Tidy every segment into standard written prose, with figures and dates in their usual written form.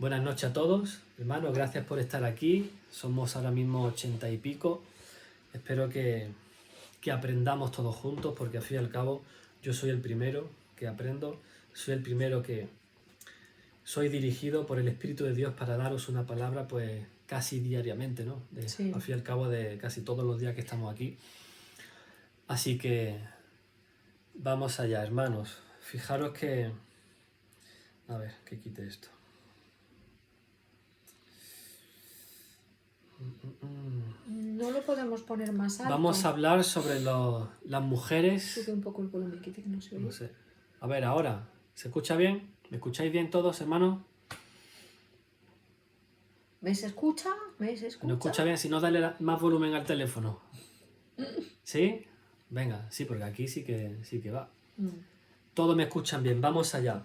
Buenas noches a todos, hermanos, gracias por estar aquí. Somos ahora mismo 80 y pico. Espero que aprendamos todos juntos, porque al fin y al cabo yo soy el primero que aprendo, soy el primero que soy dirigido por el Espíritu de Dios para daros una palabra pues casi diariamente, ¿no? Sí. Al fin y al cabo de casi todos los días que estamos aquí. Así que vamos allá, hermanos. Fijaros que... A ver, que quite esto. No lo podemos poner más alto. Vamos a hablar sobre las mujeres... Sube un poco el volumen, que no se oye. No sé. A ver, ahora, ¿se escucha bien? ¿Me escucháis bien todos, hermanos? ¿Me se escucha? ¿Me se escucha? ¿No escucha bien? Si no, dale más volumen al teléfono. ¿Sí? Venga, sí, porque aquí sí que va. Todos me escuchan bien, vamos allá.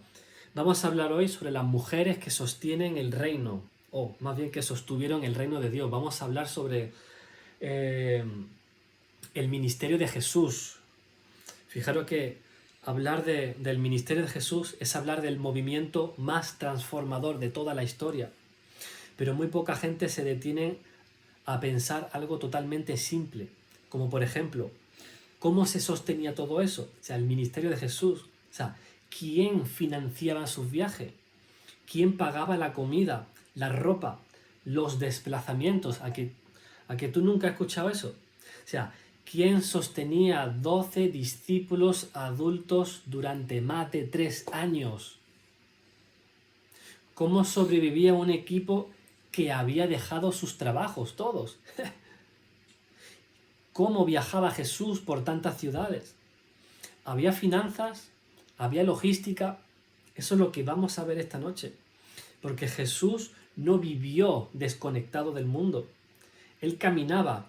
Vamos a hablar hoy sobre las mujeres que sostienen el reino, o más bien que sostuvieron el reino de Dios. Vamos a hablar sobre el ministerio de Jesús. Fijaros que hablar del ministerio de Jesús es hablar del movimiento más transformador de toda la historia. Pero muy poca gente se detiene a pensar algo totalmente simple, como por ejemplo, ¿cómo se sostenía todo eso? O sea, el ministerio de Jesús. O sea, ¿quién financiaba sus viajes? ¿Quién pagaba la comida, la ropa, los desplazamientos? ¿A que tú nunca has escuchado eso? O sea, ¿quién sostenía 12 discípulos adultos durante más de 3 años? ¿Cómo sobrevivía un equipo que había dejado sus trabajos todos? ¿Cómo viajaba Jesús por tantas ciudades? ¿Había finanzas? ¿Había logística? Eso es lo que vamos a ver esta noche. Porque Jesús no vivió desconectado del mundo. Él caminaba,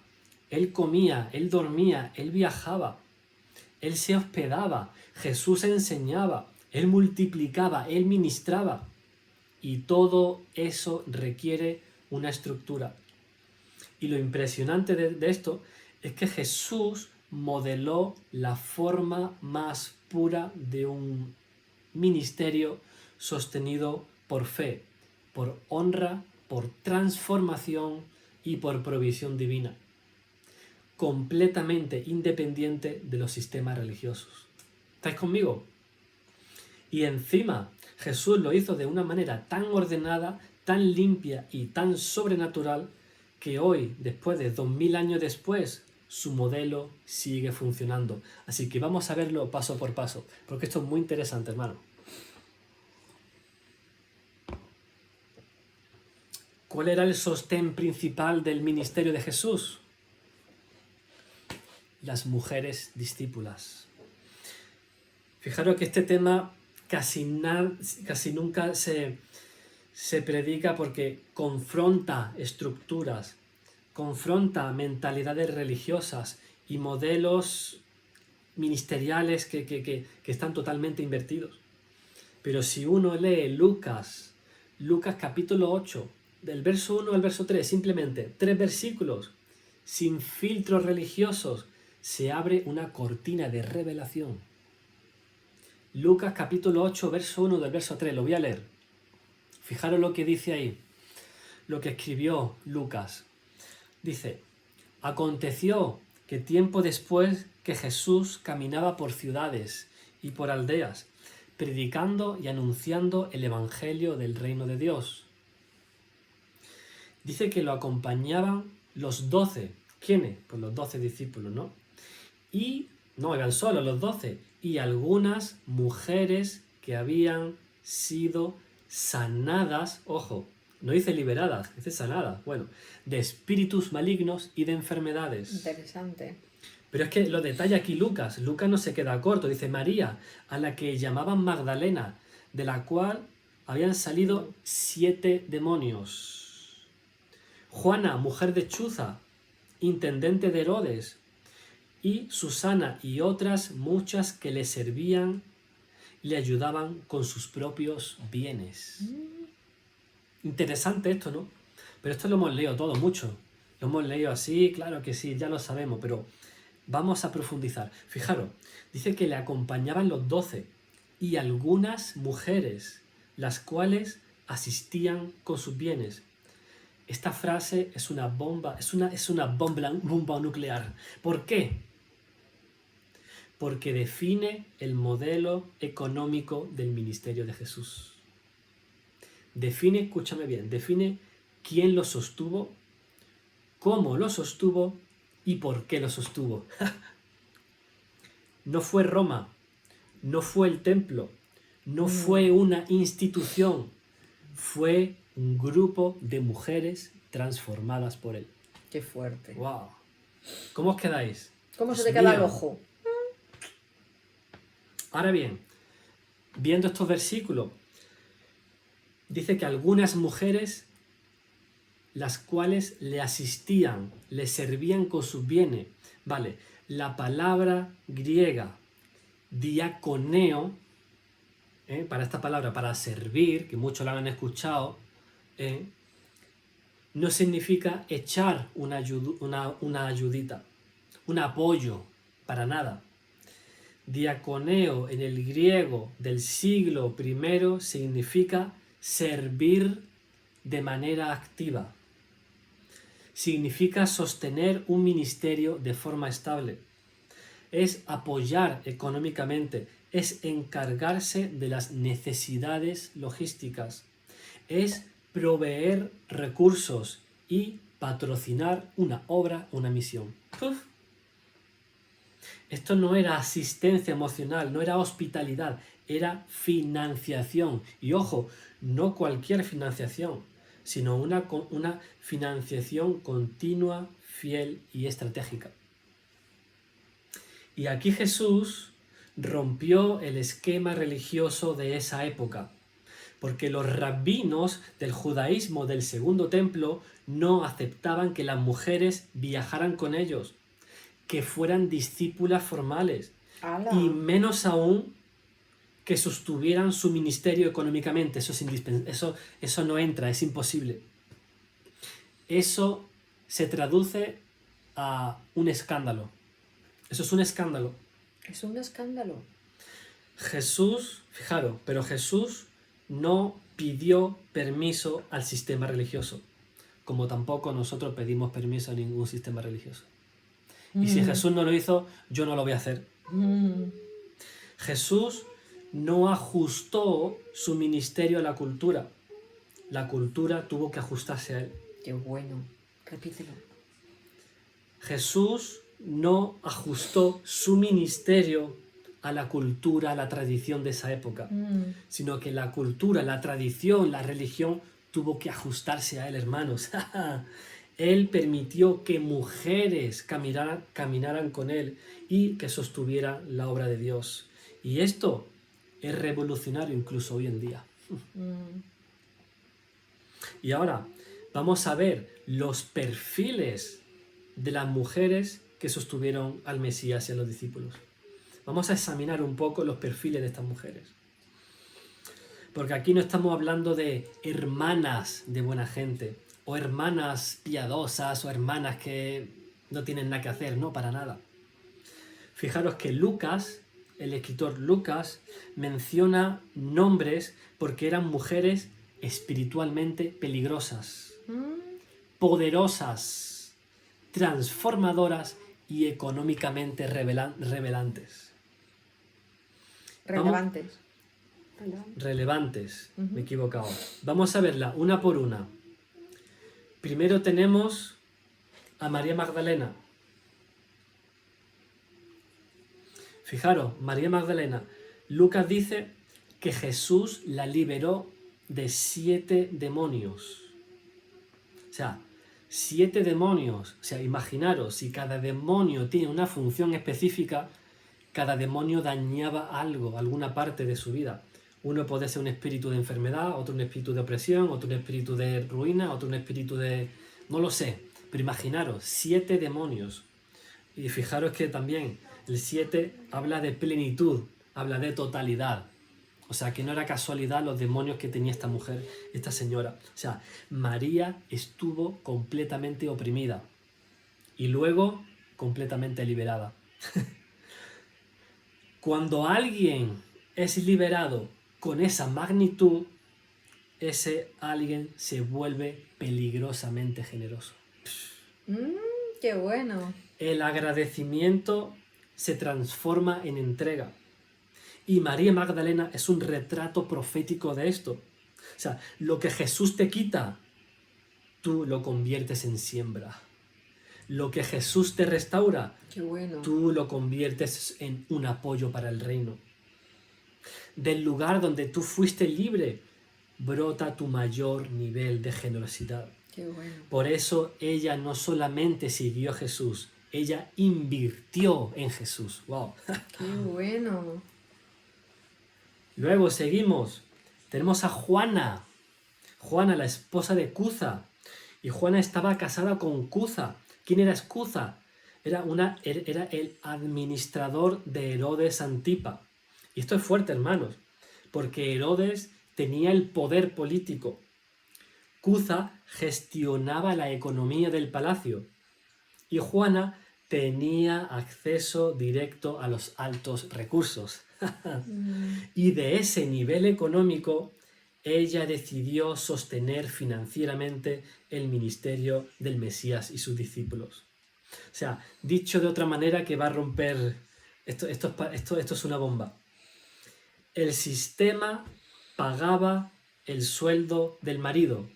Él comía, Él dormía, Él viajaba, Él se hospedaba, Jesús enseñaba, Él multiplicaba, Él ministraba. Y todo eso requiere una estructura. Y lo impresionante de esto es que Jesús modeló la forma más pura de un ministerio sostenido por fe, por honra, por transformación y por provisión divina, completamente independiente de los sistemas religiosos. ¿Estáis conmigo? Y encima Jesús lo hizo de una manera tan ordenada, tan limpia y tan sobrenatural que hoy, después de 2000 años después, su modelo sigue funcionando. Así que vamos a verlo paso por paso, porque esto es muy interesante, hermano. ¿Cuál era el sostén principal del ministerio de Jesús? Las mujeres discípulas. Fijaros que este tema casi nunca se predica porque confronta estructuras, confronta mentalidades religiosas y modelos ministeriales que están totalmente invertidos. Pero si uno lee Lucas capítulo 8, del verso 1 al verso 3, simplemente 3 versículos, sin filtros religiosos, se abre una cortina de revelación. Lucas capítulo 8, verso 1 del verso 3, lo voy a leer. Fijaros lo que dice ahí, lo que escribió Lucas. Dice, aconteció que tiempo después que Jesús caminaba por ciudades y por aldeas, predicando y anunciando el evangelio del reino de Dios. Dice que lo acompañaban los 12. ¿Quiénes? Pues los 12 discípulos, ¿no? Y no eran solo los 12, y algunas mujeres que habían sido sanadas, ojo, no dice liberadas, dice sanadas, bueno, de espíritus malignos y de enfermedades. Interesante. Pero es que lo detalla aquí Lucas. Lucas no se queda corto, dice María, a la que llamaban Magdalena, de la cual habían salido 7 demonios. Juana, mujer de Chuza, intendente de Herodes, y Susana y otras muchas que le servían y le ayudaban con sus propios bienes. Interesante esto, ¿no? Pero esto lo hemos leído todo mucho. Lo hemos leído así, claro que sí, ya lo sabemos, pero vamos a profundizar. Fijaros, dice que le acompañaban los 12 y algunas mujeres, las cuales asistían con sus bienes. Esta frase es una bomba, es una bomba nuclear. ¿Por qué? Porque define el modelo económico del ministerio de Jesús. Define, escúchame bien, define quién lo sostuvo, cómo lo sostuvo y por qué lo sostuvo. No fue Roma, no fue el templo, no fue una institución, fue un grupo de mujeres transformadas por él. Qué fuerte. ¡Wow! ¿Cómo os quedáis? ¿Cómo se Dios te queda el mío. ojo? Ahora bien, viendo estos versículos, dice que algunas mujeres, las cuales le asistían, le servían con sus bienes. Vale, la palabra griega diaconeo, para esta palabra, para servir, que muchos la han escuchado, no significa echar una ayudita, un apoyo, para nada. Diaconeo en el griego del siglo I significa servir de manera activa. Significa sostener un ministerio de forma estable. Es apoyar económicamente, es encargarse de las necesidades logísticas, es proveer recursos y patrocinar una obra, una misión. ¡Puf! Esto no era asistencia emocional, no era hospitalidad, era financiación. Y ojo, no cualquier financiación, sino una financiación continua, fiel y estratégica. Y aquí Jesús rompió el esquema religioso de esa época, porque los rabinos del judaísmo del Segundo Templo no aceptaban que las mujeres viajaran con ellos, que fueran discípulas formales, ¡Hala! y menos aún que sostuvieran su ministerio económicamente. Eso no entra, es imposible. Eso se traduce a un escándalo. Eso es un escándalo. Es un escándalo. Jesús, fijaros, pero Jesús no pidió permiso al sistema religioso, como tampoco nosotros pedimos permiso a ningún sistema religioso. Y si Jesús no lo hizo, yo no lo voy a hacer. Jesús no ajustó su ministerio a la cultura. La cultura tuvo que ajustarse a él. Qué bueno. Repítelo. Jesús no ajustó su ministerio a la cultura, a la tradición de esa época, sino que la cultura, la tradición, la religión tuvo que ajustarse a él, hermanos. Él permitió que mujeres caminaran con él y que sostuvieran la obra de Dios. Y esto es revolucionario incluso hoy en día. Y ahora vamos a ver los perfiles de las mujeres que sostuvieron al Mesías y a los discípulos. Vamos a examinar un poco los perfiles de estas mujeres. Porque aquí no estamos hablando de hermanas de buena gente, o hermanas piadosas, o hermanas que no tienen nada que hacer, no, para nada. Fijaros que Lucas, el escritor Lucas, menciona nombres porque eran mujeres espiritualmente peligrosas, poderosas, transformadoras y económicamente relevantes. Relevantes, me he equivocado. Vamos a verla una por una. Primero tenemos a María Magdalena. Fijaros, María Magdalena. Lucas dice que Jesús la liberó de 7 demonios. O sea, 7 demonios. O sea, imaginaros, si cada demonio tiene una función específica, cada demonio dañaba algo, alguna parte de su vida. Uno puede ser un espíritu de enfermedad, otro un espíritu de opresión, otro un espíritu de ruina, otro un espíritu de... no lo sé, pero imaginaros, 7 demonios. Y fijaros que también el 7 habla de plenitud, habla de totalidad. O sea, que no era casualidad los demonios que tenía esta mujer, esta señora. O sea, María estuvo completamente oprimida y luego completamente liberada. Cuando alguien es liberado con esa magnitud, ese alguien se vuelve peligrosamente generoso. Qué bueno. El agradecimiento se transforma en entrega. Y María Magdalena es un retrato profético de esto. O sea, lo que Jesús te quita, tú lo conviertes en siembra. Lo que Jesús te restaura, Qué bueno. tú lo conviertes en un apoyo para el reino. Del lugar donde tú fuiste libre, brota tu mayor nivel de generosidad. Qué bueno. Por eso ella no solamente siguió a Jesús, ella invirtió en Jesús. ¡Wow! Qué bueno. Luego seguimos. Tenemos a Juana. Juana, la esposa de Cuza. Y Juana estaba casada con Cuza. ¿Quién era Cuza? Era el administrador de Herodes Antipa. Y esto es fuerte, hermanos, porque Herodes tenía el poder político. Cuza gestionaba la economía del palacio. Y Juana tenía acceso directo a los altos recursos. Y de ese nivel económico, ella decidió sostener financieramente el ministerio del Mesías y sus discípulos. O sea, dicho de otra manera que va a romper... Esto es una bomba. El sistema pagaba el sueldo del marido,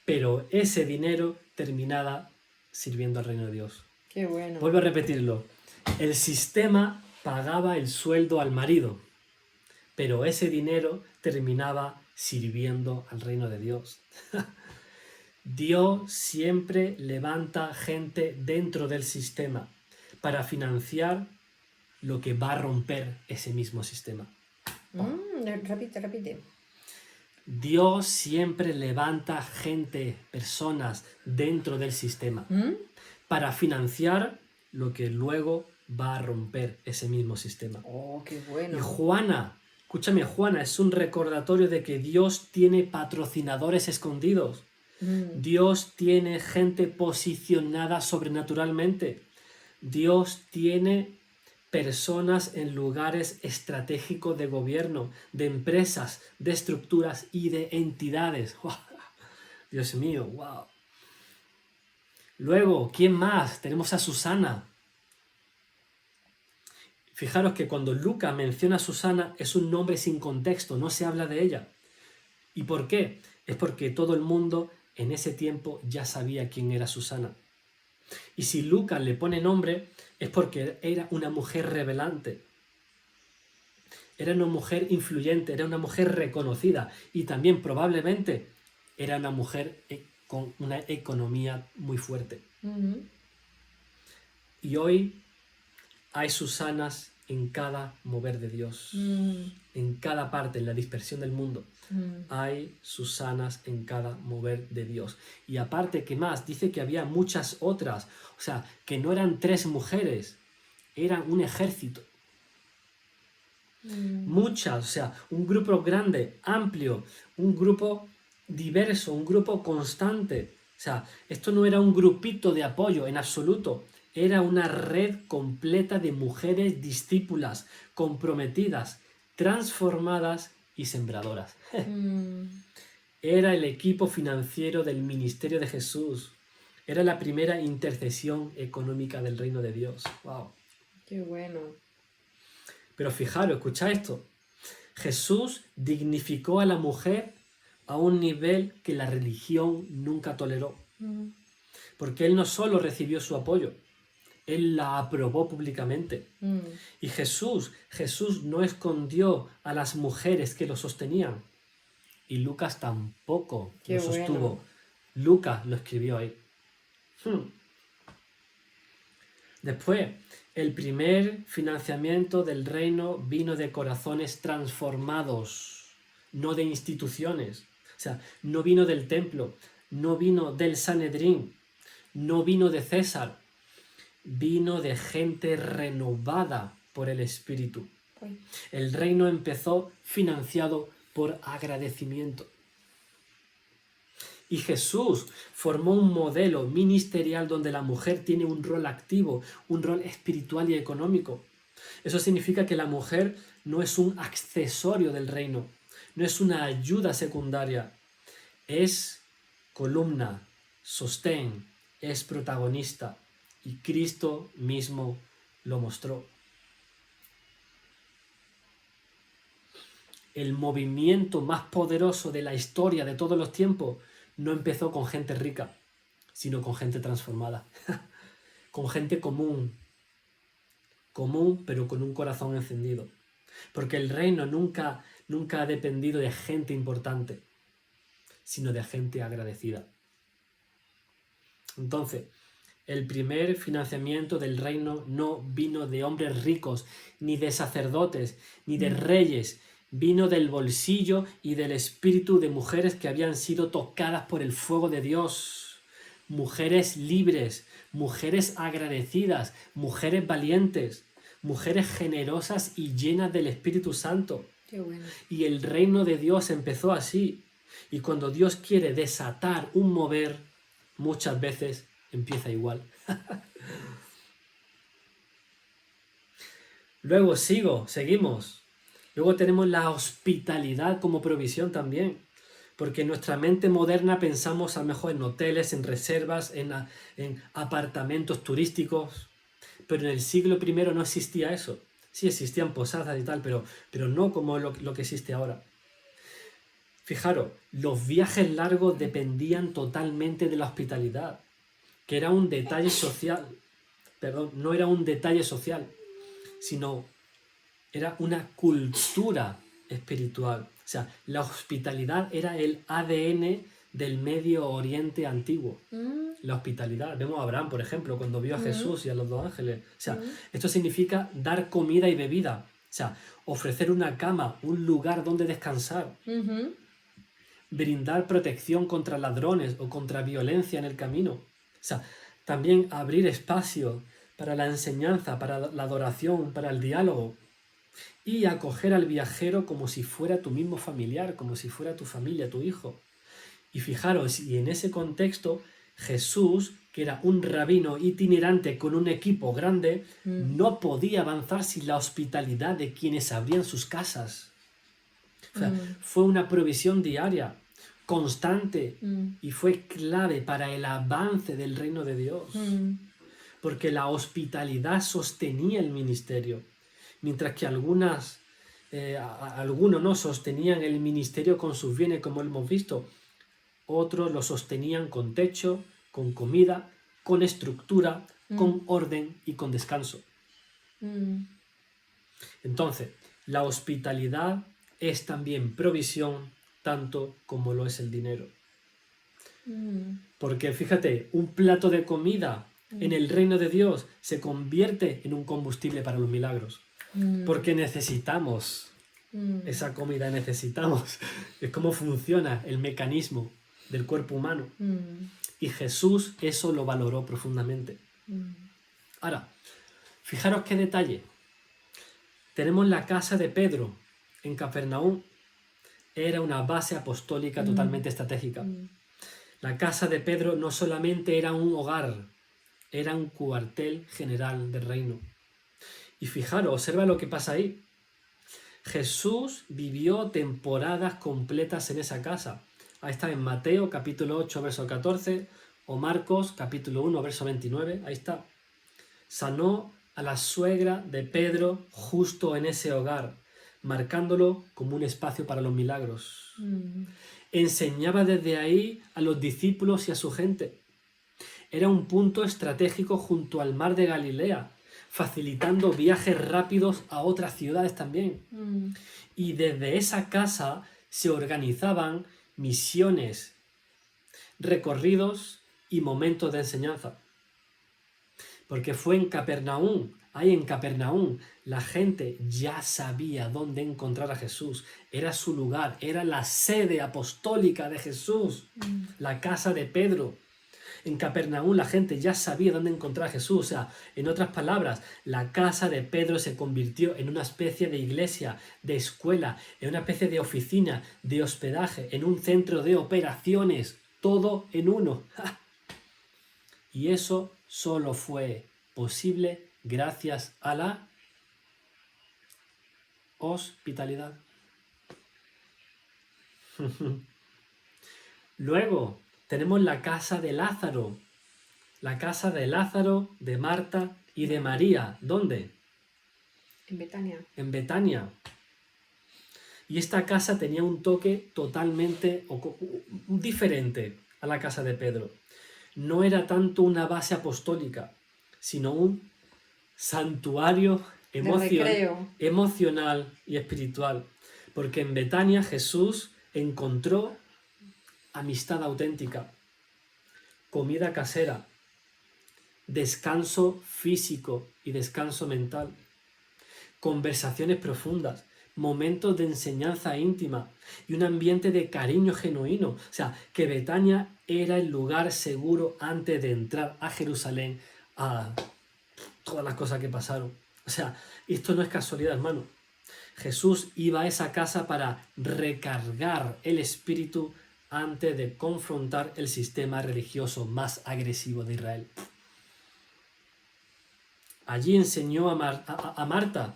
pero ese dinero terminaba sirviendo al reino de Dios. Qué bueno. Vuelvo a repetirlo. El sistema pagaba el sueldo al marido, pero ese dinero terminaba sirviendo al reino de Dios. Dios siempre levanta gente dentro del sistema para financiar lo que va a romper ese mismo sistema. Repite. Dios siempre levanta gente, personas dentro del sistema para financiar lo que luego va a romper ese mismo sistema. Oh, qué bueno. Y Juana, escúchame, Juana, es un recordatorio de que Dios tiene patrocinadores escondidos. Dios tiene gente posicionada sobrenaturalmente. Dios tiene personas en lugares estratégicos de gobierno, de empresas, de estructuras y de entidades. ¡Wow! Dios mío, wow. Luego, ¿quién más? Tenemos a Susana. Fijaros que cuando Lucas menciona a Susana es un nombre sin contexto, no se habla de ella. ¿Y por qué? Es porque todo el mundo en ese tiempo ya sabía quién era Susana. Y si Lucas le pone nombre es porque era una mujer rebelante. Era una mujer influyente, era una mujer reconocida y también probablemente era una mujer con una economía muy fuerte. Y hoy hay Susanas en cada mover de Dios, en cada parte, en la dispersión del mundo. Hay Susanas en cada mover de Dios. Y aparte, ¿qué más? Dice que había muchas otras. O sea, que no eran 3 mujeres, eran un ejército. Muchas, o sea, un grupo grande, amplio, un grupo diverso, un grupo constante. O sea, esto no era un grupito de apoyo en absoluto. Era una red completa de mujeres discípulas, comprometidas, transformadas y sembradoras. Era el equipo financiero del ministerio de Jesús. Era la primera intercesión económica del reino de Dios. ¡Wow! Qué bueno. Pero fijaros, escucha esto. Jesús dignificó a la mujer a un nivel que la religión nunca toleró. Porque Él no solo recibió su apoyo, Él la aprobó públicamente. Y Jesús no escondió a las mujeres que lo sostenían. Y Lucas tampoco lo sostuvo. Bueno. Lucas lo escribió ahí. Después, el primer financiamiento del reino vino de corazones transformados, no de instituciones. O sea, no vino del templo, no vino del Sanedrín, no vino de César, vino de gente renovada por el Espíritu. El reino empezó financiado por agradecimiento. Y Jesús formó un modelo ministerial donde la mujer tiene un rol activo, un rol espiritual y económico. Eso significa que la mujer no es un accesorio del reino, no es una ayuda secundaria, es columna, sostén, es protagonista, y Cristo mismo lo mostró. El movimiento más poderoso de la historia de todos los tiempos no empezó con gente rica, sino con gente transformada, con gente común, pero con un corazón encendido. Porque el reino nunca ha dependido de gente importante, sino de gente agradecida. Entonces, el primer financiamiento del reino no vino de hombres ricos, ni de sacerdotes, ni de reyes. Vino del bolsillo y del espíritu de mujeres que habían sido tocadas por el fuego de Dios. Mujeres libres, mujeres agradecidas, mujeres valientes, mujeres generosas y llenas del Espíritu Santo. Qué bueno. Y el reino de Dios empezó así. Y cuando Dios quiere desatar un mover, muchas veces empieza igual. Luego seguimos. Luego tenemos la hospitalidad como provisión también. Porque en nuestra mente moderna pensamos a lo mejor en hoteles, en reservas, en apartamentos turísticos. Pero en el siglo I no existía eso. Sí existían posadas y tal, pero no como lo que existe ahora. Fijaros, los viajes largos dependían totalmente de la hospitalidad, que era un detalle social. Perdón, no era un detalle social, sino era una cultura espiritual. O sea, la hospitalidad era el ADN del Medio Oriente antiguo. La hospitalidad. Vemos a Abraham, por ejemplo, cuando vio a Jesús y a los dos ángeles. O sea, esto significa dar comida y bebida. O sea, ofrecer una cama, un lugar donde descansar. Brindar protección contra ladrones o contra violencia en el camino. O sea, también abrir espacio para la enseñanza, para la adoración, para el diálogo. Y acoger al viajero como si fuera tu mismo familiar, como si fuera tu familia, tu hijo. Y fijaros, y en ese contexto, Jesús, que era un rabino itinerante con un equipo grande, no podía avanzar sin la hospitalidad de quienes abrían sus casas. O sea, fue una provisión diaria, constante, y fue clave para el avance del reino de Dios. Porque la hospitalidad sostenía el ministerio. Mientras que algunos no sostenían el ministerio con sus bienes, como hemos visto. Otros lo sostenían con techo, con comida, con estructura, con orden y con descanso. Entonces, la hospitalidad es también provisión, tanto como lo es el dinero. Porque fíjate, un plato de comida en el reino de Dios se convierte en un combustible para los milagros. Porque necesitamos esa comida, necesitamos. Es cómo funciona el mecanismo del cuerpo humano. Y Jesús eso lo valoró profundamente. Ahora, fijaros qué detalle. Tenemos la casa de Pedro en Capernaum. Era una base apostólica totalmente estratégica. La casa de Pedro no solamente era un hogar, era un cuartel general del reino. Y fijaros, observa lo que pasa ahí. Jesús vivió temporadas completas en esa casa. Ahí está en Mateo capítulo 8, verso 14, o Marcos capítulo 1, verso 29. Ahí está. Sanó a la suegra de Pedro justo en ese hogar, marcándolo como un espacio para los milagros. Enseñaba desde ahí a los discípulos y a su gente. Era un punto estratégico junto al mar de Galilea, facilitando viajes rápidos a otras ciudades también. Y desde esa casa se organizaban misiones, recorridos y momentos de enseñanza. Porque fue en Capernaum, ahí en Capernaum, la gente ya sabía dónde encontrar a Jesús. Era su lugar, era la sede apostólica de Jesús, la casa de Pedro. En Capernaum la gente ya sabía dónde encontrar a Jesús. O sea, en otras palabras, la casa de Pedro se convirtió en una especie de iglesia, de escuela, en una especie de oficina, de hospedaje, en un centro de operaciones, todo en uno. Y eso solo fue posible gracias a la hospitalidad. Luego tenemos la casa de Lázaro. La casa de Lázaro, de Marta y de María. ¿Dónde? En Betania. En Betania. Y esta casa tenía un toque totalmente diferente a la casa de Pedro. No era tanto una base apostólica, sino un santuario recreo. emocional y espiritual. Porque en Betania Jesús encontró amistad auténtica, comida casera, descanso físico y descanso mental, conversaciones profundas, momentos de enseñanza íntima y un ambiente de cariño genuino. O sea, que Betania era el lugar seguro antes de entrar a Jerusalén, a todas las cosas que pasaron. O sea, esto no es casualidad, hermano. Jesús iba a esa casa para recargar el espíritu antes de confrontar el sistema religioso más agresivo de Israel. Allí enseñó a Marta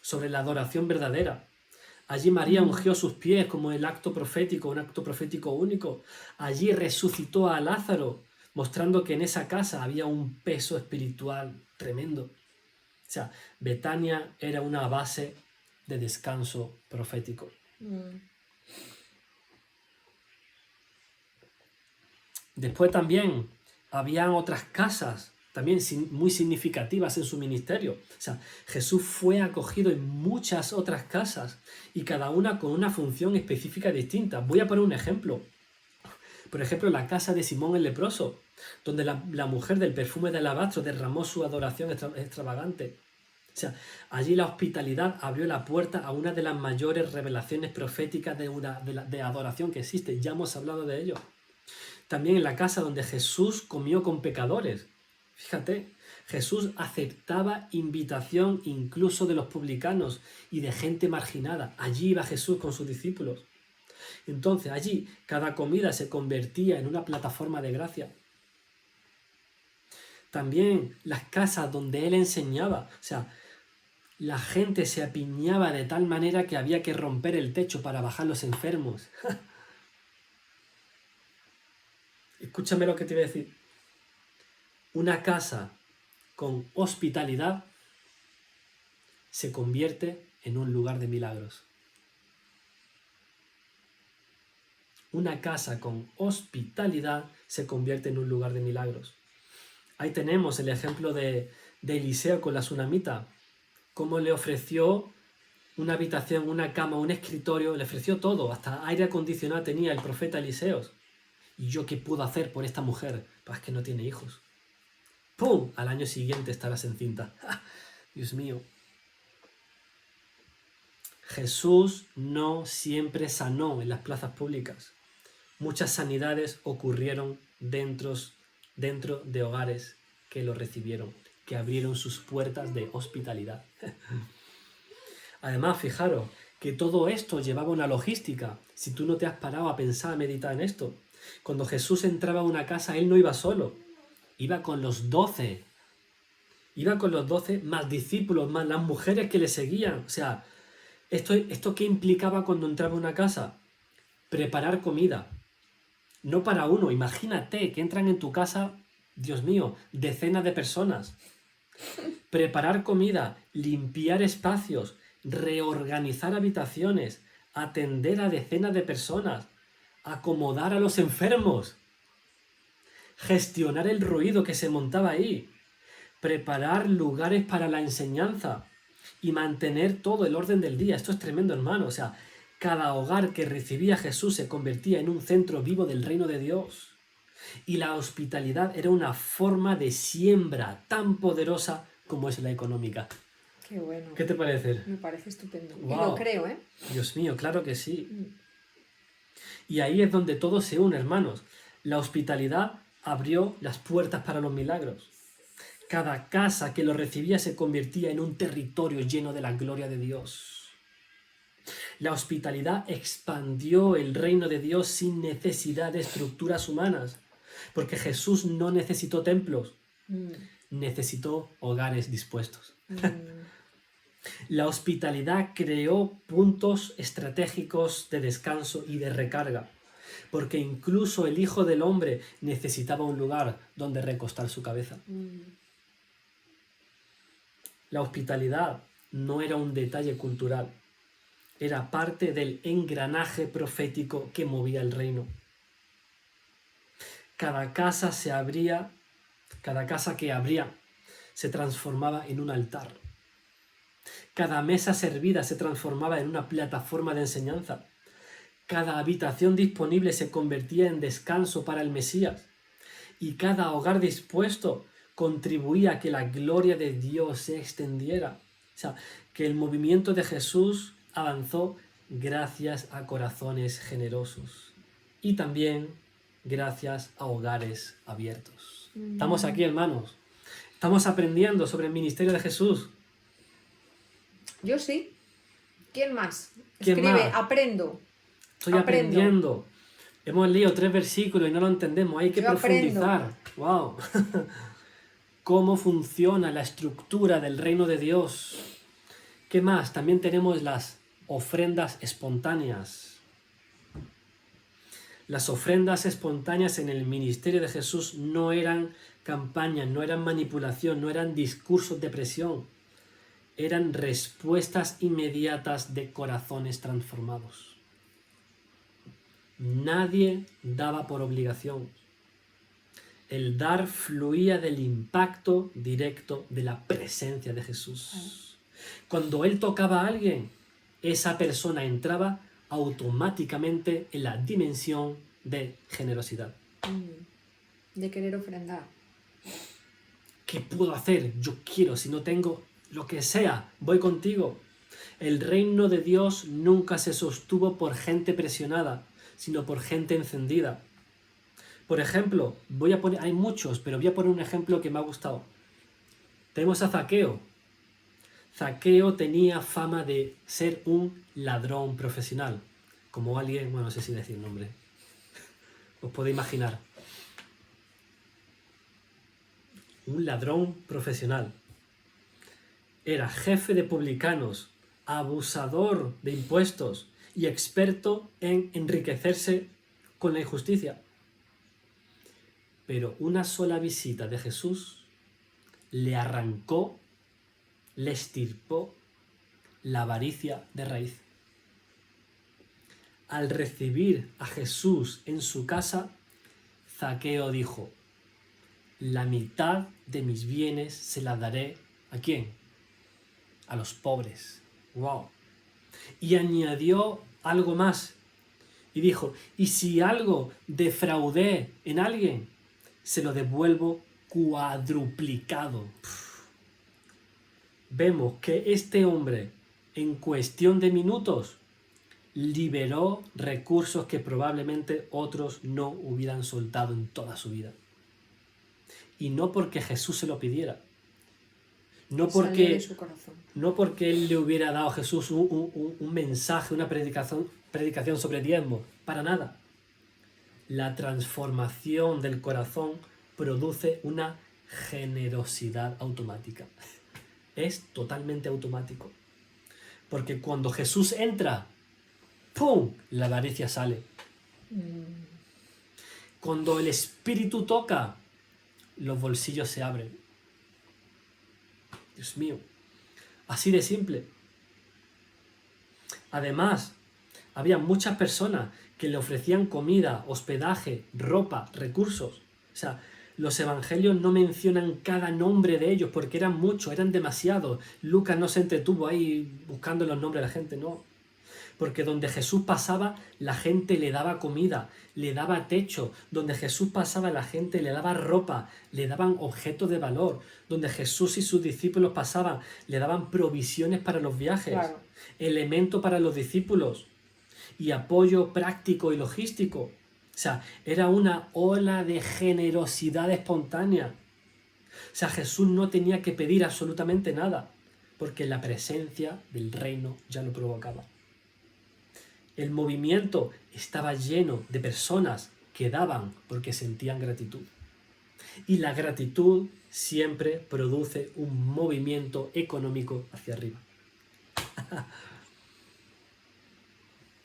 sobre la adoración verdadera. Allí María ungió sus pies como el acto profético, un acto profético único. Allí resucitó a Lázaro, mostrando que en esa casa había un peso espiritual tremendo. O sea, Betania era una base de descanso profético. Después también habían otras casas, también muy significativas en su ministerio. O sea, Jesús fue acogido en muchas otras casas y cada una con una función específica distinta. Voy a poner un ejemplo. Por ejemplo, la casa de Simón el leproso, donde la mujer del perfume de alabastro derramó su adoración extravagante. O sea, allí la hospitalidad abrió la puerta a una de las mayores revelaciones proféticas de adoración que existe. Ya hemos hablado de ello. También en la casa donde Jesús comió con pecadores. Fíjate, Jesús aceptaba invitación incluso de los publicanos y de gente marginada. Allí iba Jesús con sus discípulos. Entonces allí cada comida se convertía en una plataforma de gracia. También las casas donde él enseñaba, o sea, la gente se apiñaba de tal manera que había que romper el techo para bajar los enfermos. Escúchame lo que te voy a decir. Una casa con hospitalidad se convierte en un lugar de milagros. Una casa con hospitalidad se convierte en un lugar de milagros. Ahí tenemos el ejemplo de Eliseo con la tsunamita. Cómo le ofreció una habitación, una cama, un escritorio, le ofreció todo, hasta aire acondicionado tenía el profeta Eliseo. ¿Y yo qué puedo hacer por esta mujer? Pues que no tiene hijos. ¡Pum! Al año siguiente estarás encinta. ¡Ah! Dios mío. Jesús no siempre sanó en las plazas públicas. Muchas sanidades ocurrieron dentro de hogares que lo recibieron, que abrieron sus puertas de hospitalidad. Además, fijaros que todo esto llevaba una logística. Si tú no te has parado a pensar, a meditar en esto. Cuando Jesús entraba a una casa, él no iba solo, iba con los 12. Iba con los 12 más discípulos, más las mujeres que le seguían. O sea, ¿esto qué implicaba cuando entraba a una casa? Preparar comida. No para uno, imagínate que entran en tu casa, Dios mío, decenas de personas. Preparar comida, limpiar espacios, reorganizar habitaciones, atender a decenas de personas, acomodar a los enfermos, gestionar el ruido que se montaba ahí, preparar lugares para la enseñanza y mantener todo el orden del día. Esto es tremendo, hermano. O sea, cada hogar que recibía a Jesús se convertía en un centro vivo del reino de Dios. Y la hospitalidad era una forma de siembra tan poderosa como es la económica. Qué bueno. ¿Qué te parece? Me parece estupendo. Wow. Y lo creo, ¿eh? Dios mío, claro que sí. Y ahí es donde todo se une, hermanos. La hospitalidad abrió las puertas para los milagros. Cada casa que lo recibía se convertía en un territorio lleno de la gloria de Dios. La hospitalidad expandió el reino de Dios sin necesidad de estructuras humanas, porque Jesús no necesitó templos, necesitó hogares dispuestos. La hospitalidad creó puntos estratégicos de descanso y de recarga, porque incluso el Hijo del Hombre necesitaba un lugar donde recostar su cabeza. La hospitalidad no era un detalle cultural, era parte del engranaje profético que movía el reino. Cada casa que abría se transformaba en un altar. Cada mesa servida se transformaba en una plataforma de enseñanza. Cada habitación disponible se convertía en descanso para el Mesías. Y cada hogar dispuesto contribuía a que la gloria de Dios se extendiera. O sea, que el movimiento de Jesús avanzó gracias a corazones generosos. Y también gracias a hogares abiertos. Estamos aquí, hermanos. Estamos aprendiendo sobre el ministerio de Jesús. Yo sí. ¿Quién más? ¿Quién Escribe, más? aprendo. Estoy aprendiendo. Hemos leído 3 versículos y no lo entendemos. Hay que profundizar. ¡Wow! Cómo funciona la estructura del reino de Dios. ¿Qué más? También tenemos las ofrendas espontáneas. Las ofrendas espontáneas en el ministerio de Jesús no eran campañas, no eran manipulación, no eran discursos de presión. Eran respuestas inmediatas de corazones transformados. Nadie daba por obligación. El dar fluía del impacto directo de la presencia de Jesús. Cuando Él tocaba a alguien, esa persona entraba automáticamente en la dimensión de generosidad. De querer ofrendar. ¿Qué puedo hacer? Yo quiero, si no tengo lo que sea, voy contigo. El reino de Dios nunca se sostuvo por gente presionada, sino por gente encendida. Por ejemplo, hay muchos, pero voy a poner un ejemplo que me ha gustado. Tenemos a Zaqueo. Zaqueo tenía fama de ser un ladrón profesional. Como alguien, bueno, no sé si decir el nombre. Os podéis imaginar. Un ladrón profesional. Era jefe de publicanos, abusador de impuestos y experto en enriquecerse con la injusticia. Pero una sola visita de Jesús le arrancó, le extirpó la avaricia de raíz. Al recibir a Jesús en su casa, Zaqueo dijo: la mitad de mis bienes se la daré ¿a quién? A los pobres. ¡Wow! Y añadió algo más. Y dijo: y si algo defraudé en alguien, se lo devuelvo cuadruplicado. Vemos que este hombre, en cuestión de minutos, liberó recursos que probablemente otros no hubieran soltado en toda su vida. Y no porque Jesús se lo pidiera. No porque él le hubiera dado a Jesús un mensaje, una predicación sobre diezmo. Para nada. La transformación del corazón produce una generosidad automática. Es totalmente automático. Porque cuando Jesús entra, ¡pum!, la avaricia sale. Cuando el Espíritu toca, los bolsillos se abren. Dios mío, así de simple. Además, había muchas personas que le ofrecían comida, hospedaje, ropa, recursos. O sea, los evangelios no mencionan cada nombre de ellos porque eran muchos, eran demasiados. Lucas no se entretuvo ahí buscando los nombres de la gente, no. Porque donde Jesús pasaba, la gente le daba comida, le daba techo. Donde Jesús pasaba, la gente le daba ropa, le daban objetos de valor. Donde Jesús y sus discípulos pasaban, le daban provisiones para los viajes, claro, elemento para los discípulos y apoyo práctico y logístico. O sea, era una ola de generosidad espontánea. O sea, Jesús no tenía que pedir absolutamente nada, porque la presencia del reino ya lo provocaba. El movimiento estaba lleno de personas que daban porque sentían gratitud. Y la gratitud siempre produce un movimiento económico hacia arriba.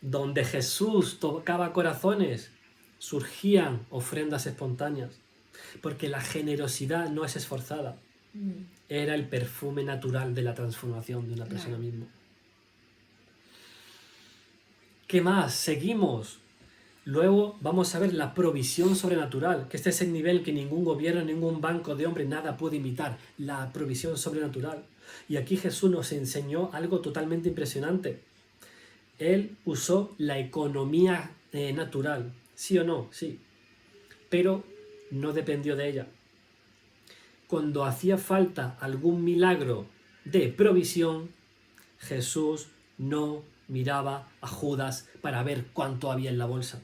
Donde Jesús tocaba corazones, surgían ofrendas espontáneas, porque la generosidad no es esforzada, era el perfume natural de la transformación de una persona misma. ¿Qué más? Seguimos. Luego vamos a ver la provisión sobrenatural, que este es el nivel que ningún gobierno, ningún banco de hombre, nada puede imitar, la provisión sobrenatural. Y aquí Jesús nos enseñó algo totalmente impresionante. Él usó la economía natural, ¿sí o no? Sí, pero no dependió de ella. Cuando hacía falta algún milagro de provisión, Jesús no miraba a Judas para ver cuánto había en la bolsa.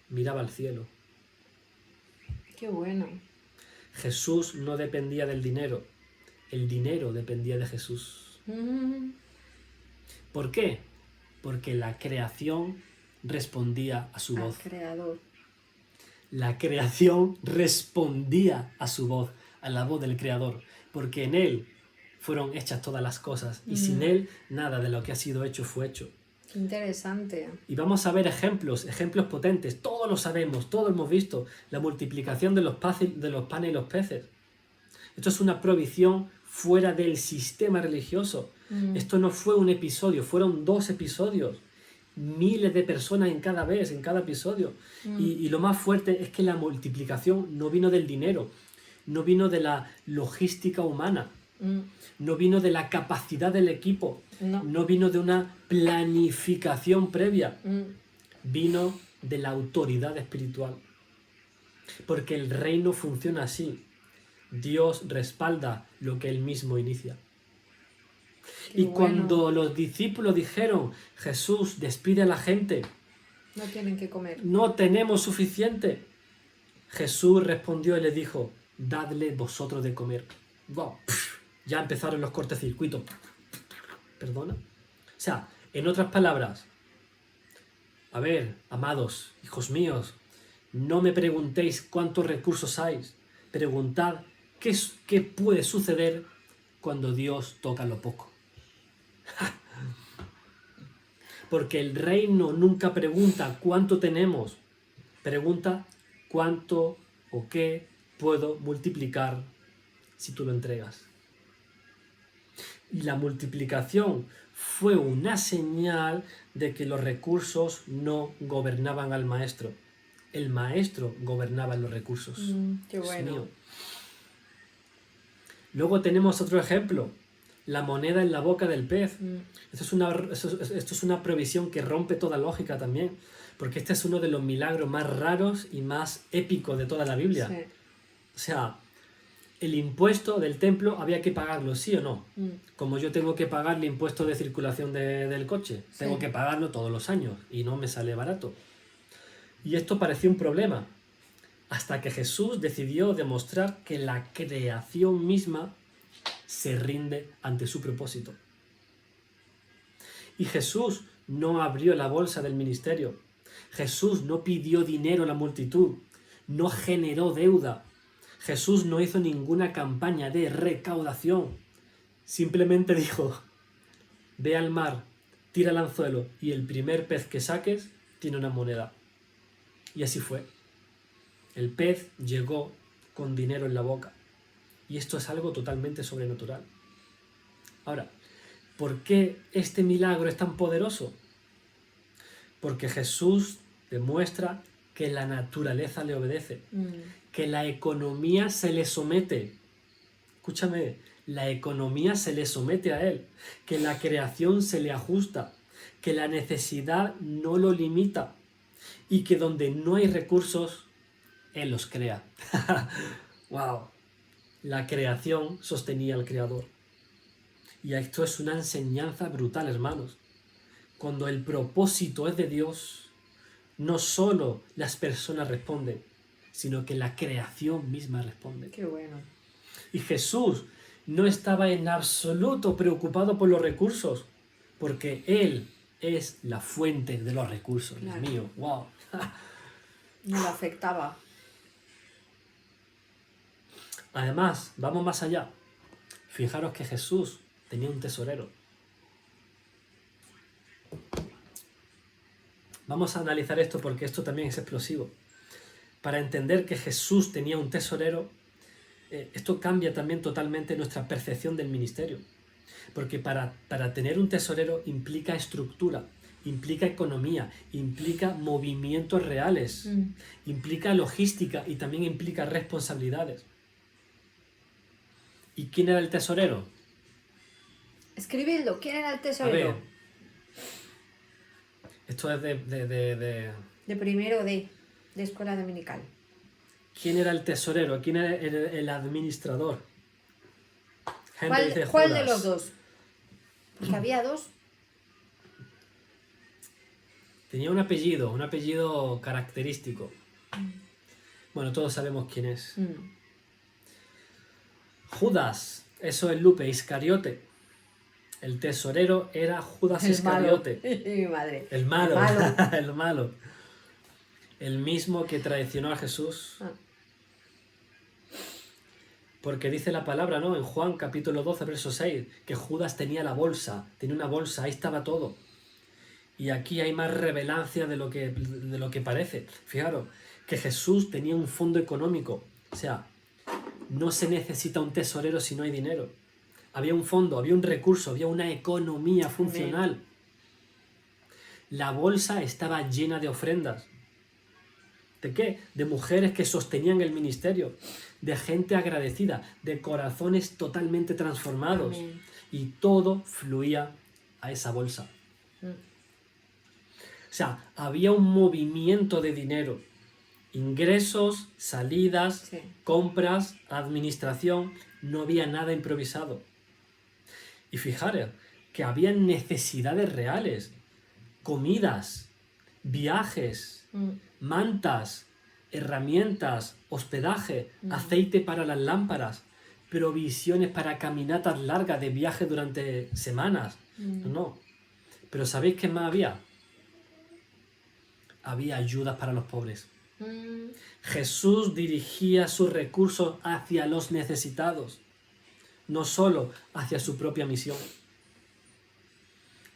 Miraba al cielo. Qué bueno. Jesús no dependía del dinero. El dinero dependía de Jesús. ¿Por qué? Porque la creación respondía a su voz. Al creador. La creación respondía a su voz, a la voz del Creador, porque en Él fueron hechas todas las cosas y sin Él nada de lo que ha sido hecho fue hecho. Qué interesante. Y vamos a ver ejemplos potentes, todos lo sabemos, todos hemos visto, la multiplicación de los panes y los peces. Esto es una provisión fuera del sistema religioso. Esto no fue un episodio, fueron 2 episodios. Miles de personas en cada episodio. Y lo más fuerte es que la multiplicación no vino del dinero, no vino de la logística humana, no vino de la capacidad del equipo, no vino de una planificación previa, vino de la autoridad espiritual. Porque el reino funciona así. Dios respalda lo que Él mismo inicia. Y cuando los discípulos dijeron, Jesús, despide a la gente, no tienen que comer, no tenemos suficiente, Jesús respondió y les dijo, dadle vosotros de comer. Wow. Ya empezaron los cortocircuitos. ¿Perdona? O sea, en otras palabras, a ver, amados, hijos míos, no me preguntéis cuántos recursos hay, preguntad qué puede suceder cuando Dios toca lo poco. Porque el reino nunca pregunta cuánto tenemos, pregunta cuánto o qué puedo multiplicar si tú lo entregas. Y la multiplicación fue una señal de que los recursos no gobernaban al maestro. El maestro gobernaba los recursos. Qué bueno. Mío. Luego tenemos otro ejemplo. La moneda en la boca del pez. Esto es una provisión que rompe toda lógica también, porque este es uno de los milagros más raros y más épicos de toda la Biblia. Sí. O sea, el impuesto del templo había que pagarlo, ¿sí o no? Como yo tengo que pagar el impuesto de circulación del coche, tengo que pagarlo todos los años y no me sale barato. Y esto parecía un problema, hasta que Jesús decidió demostrar que la creación misma se rinde ante su propósito. Y Jesús no abrió la bolsa del ministerio. Jesús no pidió dinero a la multitud. No generó deuda. Jesús no hizo ninguna campaña de recaudación. Simplemente dijo, ve al mar, tira el anzuelo y el primer pez que saques tiene una moneda. Y así fue. El pez llegó con dinero en la boca. Y esto es algo totalmente sobrenatural. Ahora, ¿por qué este milagro es tan poderoso? Porque Jesús demuestra que la naturaleza le obedece, que la economía se le somete. Escúchame, la economía se le somete a Él, que la creación se le ajusta, que la necesidad no lo limita y que donde no hay recursos, Él los crea. ¡Wow! La creación sostenía al Creador. Y esto es una enseñanza brutal, hermanos. Cuando el propósito es de Dios, no solo las personas responden, sino que la creación misma responde. Qué bueno. Y Jesús no estaba en absoluto preocupado por los recursos, porque Él es la fuente de los recursos. Claro. Dios mío, wow. No le afectaba. Además, vamos más allá. Fijaros que Jesús tenía un tesorero. Vamos a analizar esto porque esto también es explosivo. Para entender que Jesús tenía un tesorero, esto cambia también totalmente nuestra percepción del ministerio. Porque para tener un tesorero implica estructura, implica economía, implica movimientos reales, implica logística y también implica responsabilidades. ¿Y quién era el tesorero? Escribidlo. ¿Quién era el A tesorero? ver, esto es De primero de escuela dominical. ¿Quién era el tesorero? ¿Quién era el administrador? Gente dice ¿Cuál de Judas. los dos? Porque había dos. Tenía un apellido característico. Bueno, todos sabemos quién es. Judas, eso es Lupe, Iscariote. El tesorero era Judas Iscariote. Mi madre. El malo. El malo. El malo. El mismo que traicionó a Jesús. Ah. Porque dice la palabra, ¿no? En Juan capítulo 12, verso 6, que Judas tenía la bolsa, tenía una bolsa, ahí estaba todo. Y aquí hay más revelancia de lo que parece. Fijaros, que Jesús tenía un fondo económico. O sea, no se necesita un tesorero si no hay dinero. Había un fondo, había un recurso, había una economía funcional. Amén. La bolsa estaba llena de ofrendas. ¿De qué? De mujeres que sostenían el ministerio, de gente agradecida, de corazones totalmente transformados. Amén. Y todo fluía a esa bolsa. O sea, había un movimiento de dinero, ingresos, salidas, Sí. compras, administración, no había nada improvisado. Y fijaros que había necesidades reales, comidas, viajes, mantas, herramientas, hospedaje, aceite para las lámparas, provisiones para caminatas largas de viaje durante semanas. No. Pero ¿sabéis qué más había? Había ayudas para los pobres. Jesús dirigía sus recursos hacia los necesitados, no solo hacia su propia misión.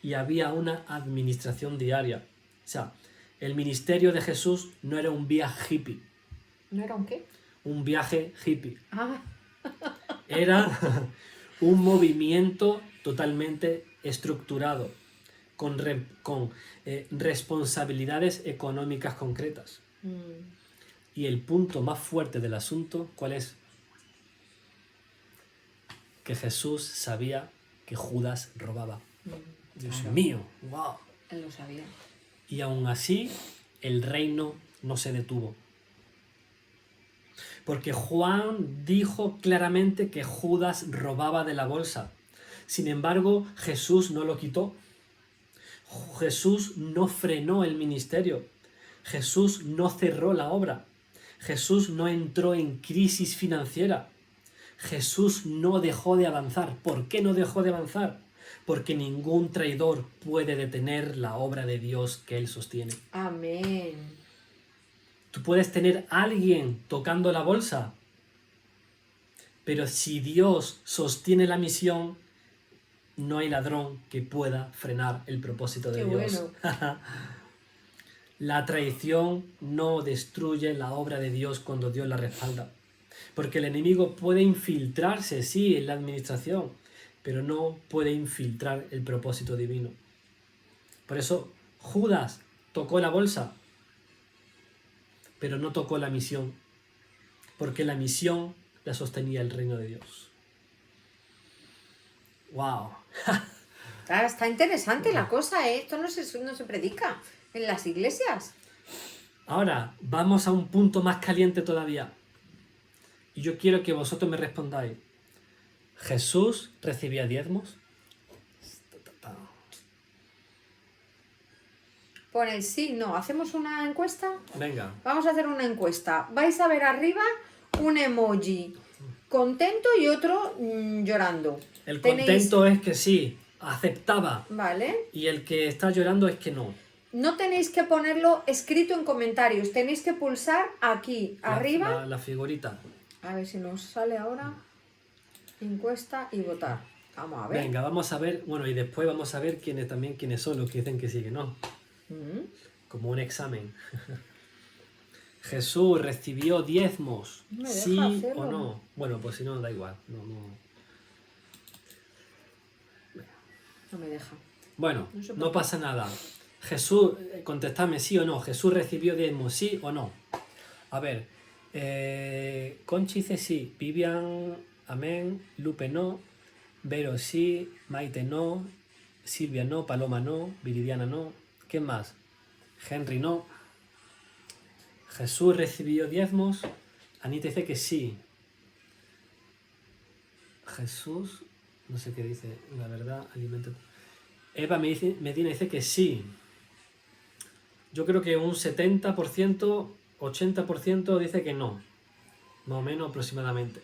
Y había una administración diaria. O sea, el ministerio de Jesús no era un viaje hippie. ¿No era un qué? Un viaje hippie. Ah, Era un movimiento totalmente estructurado, con responsabilidades económicas concretas. Y el punto más fuerte del asunto, ¿cuál es? Que Jesús sabía que Judas robaba. Dios claro. mío, wow. Él lo sabía. Y aún así, el reino no se detuvo. Porque Juan dijo claramente que Judas robaba de la bolsa. Sin embargo, Jesús no lo quitó. Jesús no frenó el ministerio. Jesús no cerró la obra. Jesús no entró en crisis financiera. Jesús no dejó de avanzar. ¿Por qué no dejó de avanzar? Porque ningún traidor puede detener la obra de Dios que Él sostiene. Amén. Tú puedes tener a alguien tocando la bolsa, pero si Dios sostiene la misión, no hay ladrón que pueda frenar el propósito de Qué Dios. bueno. La traición no destruye la obra de Dios cuando Dios la respalda. Porque el enemigo puede infiltrarse, sí, en la administración, pero no puede infiltrar el propósito divino. Por eso Judas tocó la bolsa, pero no tocó la misión, porque la misión la sostenía el reino de Dios. ¡Wow! Está interesante la cosa, ¿eh? Esto no se predica en las iglesias. Ahora, vamos a un punto más caliente todavía. Y yo quiero que vosotros me respondáis. ¿Jesús recibía diezmos? Pon el sí, no. ¿Hacemos una encuesta? Venga. Vamos a hacer una encuesta. Vais a ver arriba un emoji contento y otro llorando. El Tenéis- contento es que sí, aceptaba. Vale. Y el que está llorando es que no. No tenéis que ponerlo escrito en comentarios. Tenéis que pulsar aquí, arriba. La figurita. A ver si nos sale ahora. Encuesta y votar. Vamos a ver. Venga, vamos a ver. Bueno, y después vamos a ver quiénes son los que dicen que sí, que no. como un examen. Jesús recibió diezmos, No me deja ¿sí hacerlo. o no? Bueno, pues si no, da igual. No me deja. Bueno, No sé por no qué. pasa nada. Jesús, contestadme sí o no. Jesús recibió diezmos, ¿sí o no? A ver, Conchi dice sí, Vivian, amén, Lupe no, Vero sí, Maite no, Silvia no, Paloma no, Viridiana no. ¿Quién más? Henry no. Jesús recibió diezmos. Anita dice que sí. Jesús, no sé qué dice, la verdad, alimento. Eva Medina dice que sí. Yo creo que un 70%, 80% dice que no. Más o menos aproximadamente.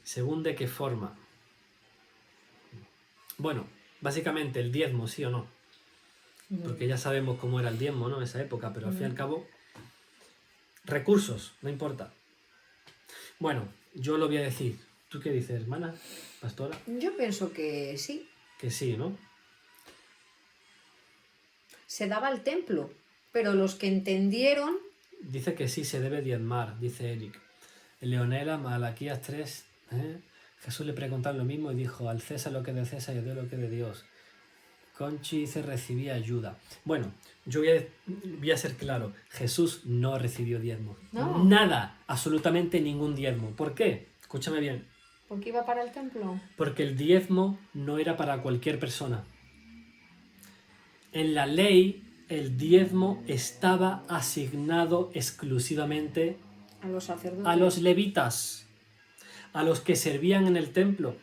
Según de qué forma. Bueno, básicamente el diezmo, sí o no. Porque ya sabemos cómo era el diezmo, ¿no? En esa época, pero al fin y al cabo, recursos, no importa. Bueno, yo lo voy a decir. ¿Tú qué dices, hermana? Pastora? Yo pienso que sí. Que sí, ¿no? Se daba al templo, pero los que entendieron, Dice que sí se debe diezmar, dice Eric. Leonela, Malaquías 3, Jesús le preguntaron lo mismo y dijo, al César lo que es de César y a Dios lo que es de Dios. Conchi dice, recibía ayuda. Bueno, yo voy a ser claro, Jesús no recibió diezmo. No. Nada, absolutamente ningún diezmo. ¿Por qué? Escúchame bien. ¿por qué iba para el templo? Porque el diezmo no era para cualquier persona. En la ley, el diezmo estaba asignado exclusivamente A los sacerdotes. a los levitas, a los que servían en el templo,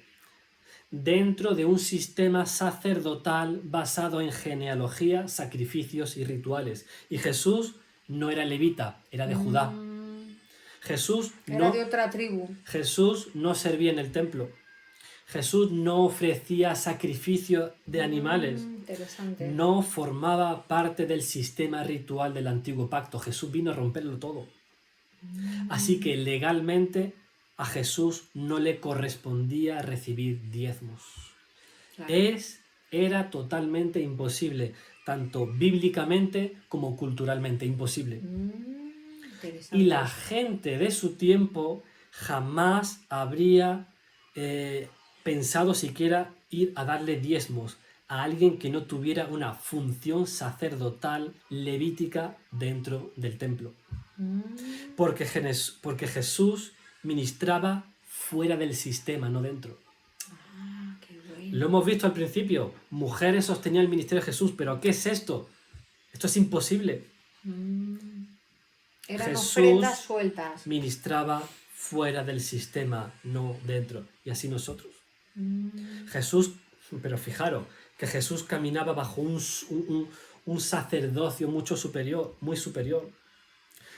dentro de un sistema sacerdotal basado en genealogía, sacrificios y rituales. Y Jesús no era levita, era de Judá. Jesús Era no, de otra tribu. Jesús no servía en el templo. Jesús no ofrecía sacrificio de animales. Interesante. No formaba parte del sistema ritual del antiguo pacto. Jesús vino a romperlo todo. Así que legalmente a Jesús no le correspondía recibir diezmos. Claro. Era totalmente imposible, tanto bíblicamente como culturalmente imposible. Interesante. Y la gente de su tiempo jamás habría pensado siquiera ir a darle diezmos a alguien que no tuviera una función sacerdotal levítica dentro del templo. Porque Jesús ministraba fuera del sistema, no dentro. Qué bueno. Lo hemos visto al principio. Mujeres sostenían el ministerio de Jesús, pero ¿qué es esto? Esto es imposible. Eran Jesús ofrendas sueltas. ministraba fuera del sistema, no dentro. Y así nosotros. Jesús, pero fijaros, que Jesús caminaba bajo un sacerdocio muy superior.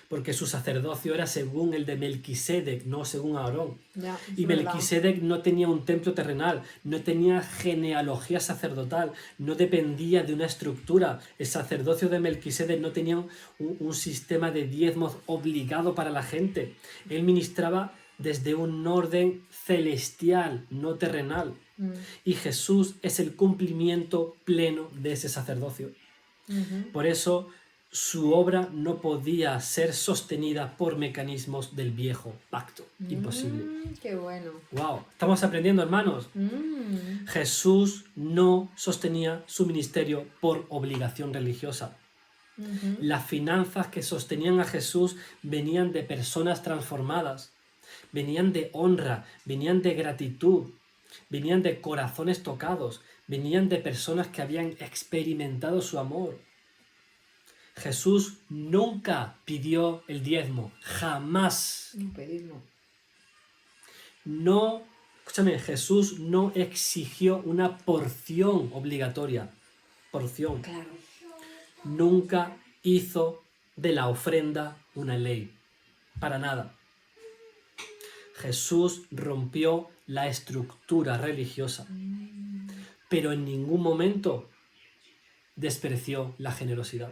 Porque su sacerdocio era según el de Melquisedec, no según Aarón. Ya, Y Melquisedec no tenía un templo terrenal, no tenía genealogía sacerdotal, no dependía de una estructura. El sacerdocio de Melquisedec no tenía un sistema de diezmos obligado para la gente. Él ministraba desde un orden celestial, no terrenal. Y Jesús es el cumplimiento pleno de ese sacerdocio. Por eso su obra no podía ser sostenida por mecanismos del viejo pacto. Imposible. Qué bueno. ¡Wow! Estamos aprendiendo, hermanos. Jesús no sostenía su ministerio por obligación religiosa. Las finanzas que sostenían a Jesús venían de personas transformadas, venían de honra, venían de gratitud, venían de corazones tocados, venían de personas que habían experimentado su amor. Jesús nunca pidió el diezmo, jamás. No pedirlo. No, escúchame, Jesús no exigió una porción obligatoria. Porción. Claro. Nunca hizo de la ofrenda una ley. Para nada. Jesús rompió la estructura religiosa, pero en ningún momento despreció la generosidad.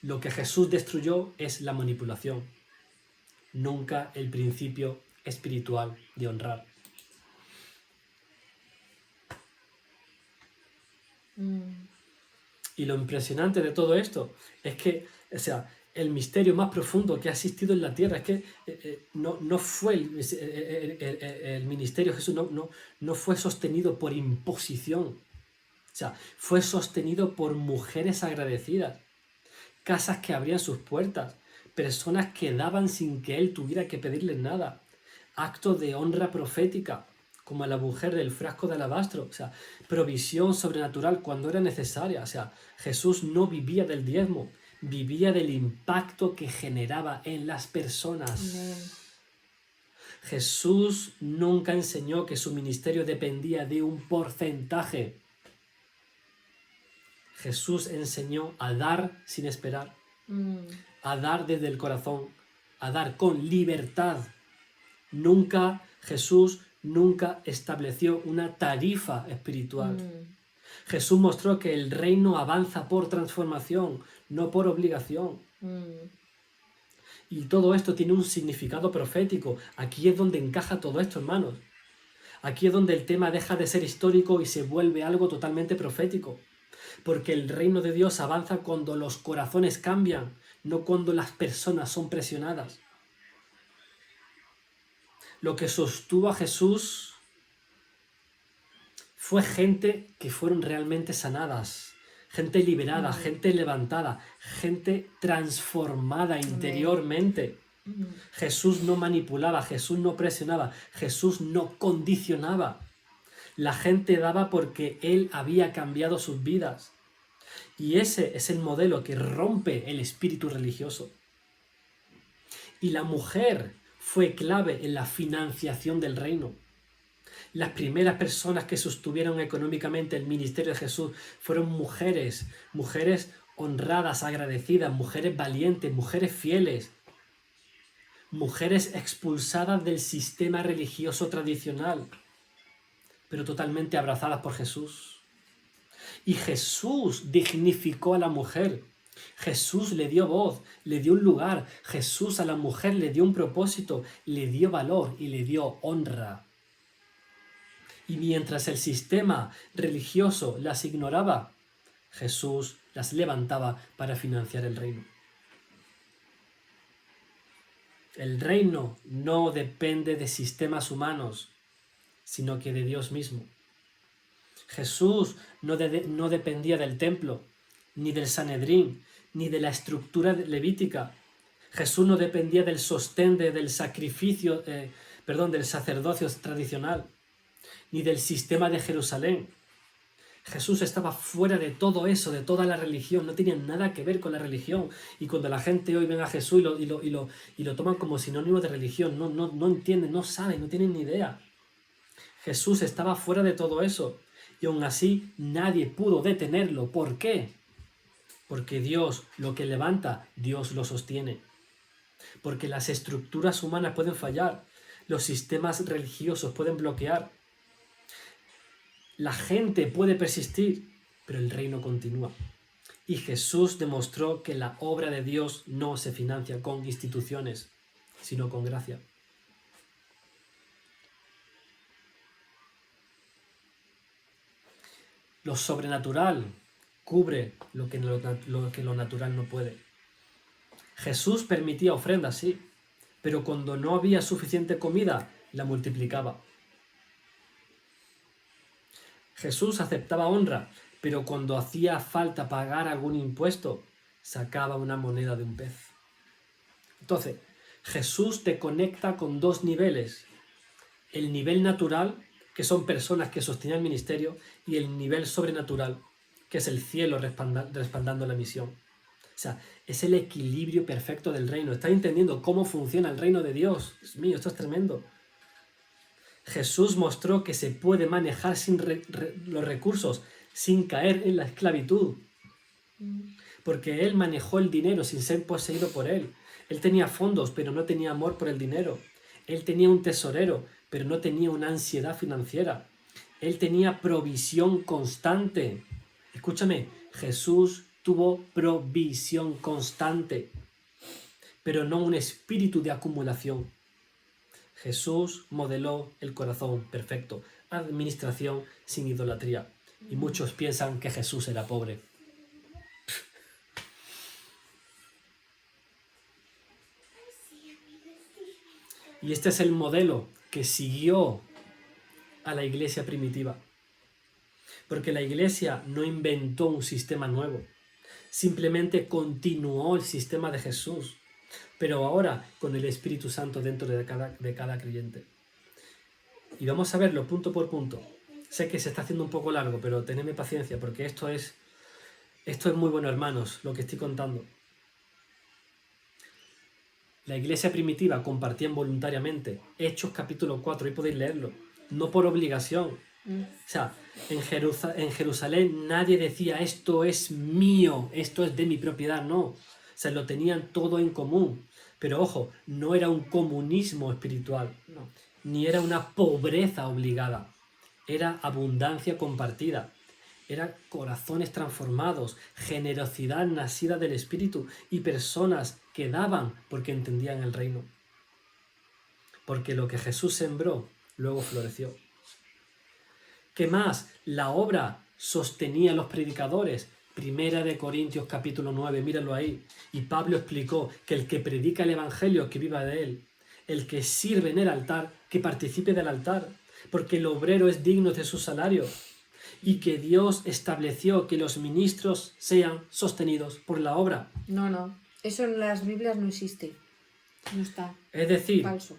Lo que Jesús destruyó es la manipulación, nunca el principio espiritual de honrar. Y lo impresionante de todo esto es que, o sea, el misterio más profundo que ha existido en la tierra es que no fue el ministerio de Jesús, no fue sostenido por imposición. O sea, fue sostenido por mujeres agradecidas, casas que abrían sus puertas, personas que daban sin que él tuviera que pedirles nada, actos de honra profética, como a la mujer del frasco de alabastro, o sea, provisión sobrenatural cuando era necesaria. O sea, Jesús no vivía del diezmo, vivía del impacto que generaba en las personas. Amén. Jesús nunca enseñó que su ministerio dependía de un porcentaje. Jesús enseñó a dar sin esperar, a dar desde el corazón, a dar con libertad. Jesús nunca estableció una tarifa espiritual. Jesús mostró que el reino avanza por transformación, no por obligación. Y todo esto tiene un significado profético. Aquí es donde encaja todo esto, hermanos. Aquí es donde el tema deja de ser histórico y se vuelve algo totalmente profético. Porque el reino de Dios avanza cuando los corazones cambian, no cuando las personas son presionadas. Lo que sostuvo a Jesús fue gente que fueron realmente sanadas, gente liberada, gente levantada, gente transformada interiormente. Jesús no manipulaba, Jesús no presionaba, Jesús no condicionaba. La gente daba porque Él había cambiado sus vidas. Y ese es el modelo que rompe el espíritu religioso. Y la mujer fue clave en la financiación del reino. Las primeras personas que sostuvieron económicamente el ministerio de Jesús fueron mujeres honradas, agradecidas, mujeres valientes, mujeres fieles, mujeres expulsadas del sistema religioso tradicional, pero totalmente abrazadas por Jesús. Y Jesús dignificó a la mujer. Jesús le dio voz, le dio un lugar. Jesús a la mujer le dio un propósito, le dio valor y le dio honra. Y mientras el sistema religioso las ignoraba, Jesús las levantaba para financiar el reino. El reino no depende de sistemas humanos, sino que de Dios mismo. Jesús no dependía del templo, ni del Sanedrín, ni de la estructura levítica. Jesús no dependía del sostén del sacerdocio tradicional, ni del sistema de Jerusalén. Jesús estaba fuera de todo eso, de toda la religión, no tenía nada que ver con la religión. Y cuando la gente hoy ven a Jesús y lo toman como sinónimo de religión, no entienden, no saben, no tienen ni idea. Jesús estaba fuera de todo eso. Y aún así nadie pudo detenerlo. ¿Por qué? Porque Dios lo que levanta, Dios lo sostiene. Porque las estructuras humanas pueden fallar, los sistemas religiosos pueden bloquear, la gente puede persistir, pero el reino continúa. Y Jesús demostró que la obra de Dios no se financia con instituciones, sino con gracia. Lo sobrenatural cubre lo que lo natural no puede. Jesús permitía ofrendas, sí, pero cuando no había suficiente comida, la multiplicaba. Jesús aceptaba honra, pero cuando hacía falta pagar algún impuesto, sacaba una moneda de un pez. Entonces, Jesús te conecta con dos niveles. El nivel natural, que son personas que sostienen el ministerio, y el nivel sobrenatural, que es el cielo respaldando la misión. O sea, es el equilibrio perfecto del reino. ¿Estás entendiendo cómo funciona el reino de Dios? Dios mío, esto es tremendo. Jesús mostró que se puede manejar sin los recursos, sin caer en la esclavitud. Porque Él manejó el dinero sin ser poseído por Él. Él tenía fondos, pero no tenía amor por el dinero. Él tenía un tesorero, pero no tenía una ansiedad financiera. Él tenía provisión constante. Escúchame, Jesús tuvo provisión constante, pero no un espíritu de acumulación. Jesús modeló el corazón perfecto, administración sin idolatría. Y muchos piensan que Jesús era pobre. Y este es el modelo que siguió a la iglesia primitiva. Porque la iglesia no inventó un sistema nuevo, simplemente continuó el sistema de Jesús, pero ahora con el Espíritu Santo dentro de cada creyente. Y vamos a verlo punto por punto. Sé que se está haciendo un poco largo, pero tenedme paciencia porque esto es muy bueno, hermanos, lo que estoy contando. La iglesia primitiva compartía voluntariamente. Hechos capítulo 4, ahí podéis leerlo. No por obligación. O sea, en Jerusalén nadie decía esto es mío, esto es de mi propiedad, no. O sea, lo tenían todo en común. Pero ojo, no era un comunismo espiritual, no. Ni era una pobreza obligada. Era abundancia compartida. Eran corazones transformados, generosidad nacida del Espíritu y personas que daban porque entendían el reino. Porque lo que Jesús sembró, luego floreció. ¿Qué más? La obra sostenía a los predicadores. Primera de Corintios capítulo 9, míralo ahí. Y Pablo explicó que el que predica el Evangelio, que viva de él. El que sirve en el altar, que participe del altar. Porque el obrero es digno de su salario. Y que Dios estableció que los ministros sean sostenidos por la obra. No, eso en las Biblias no existe. No está. Es decir, Falso.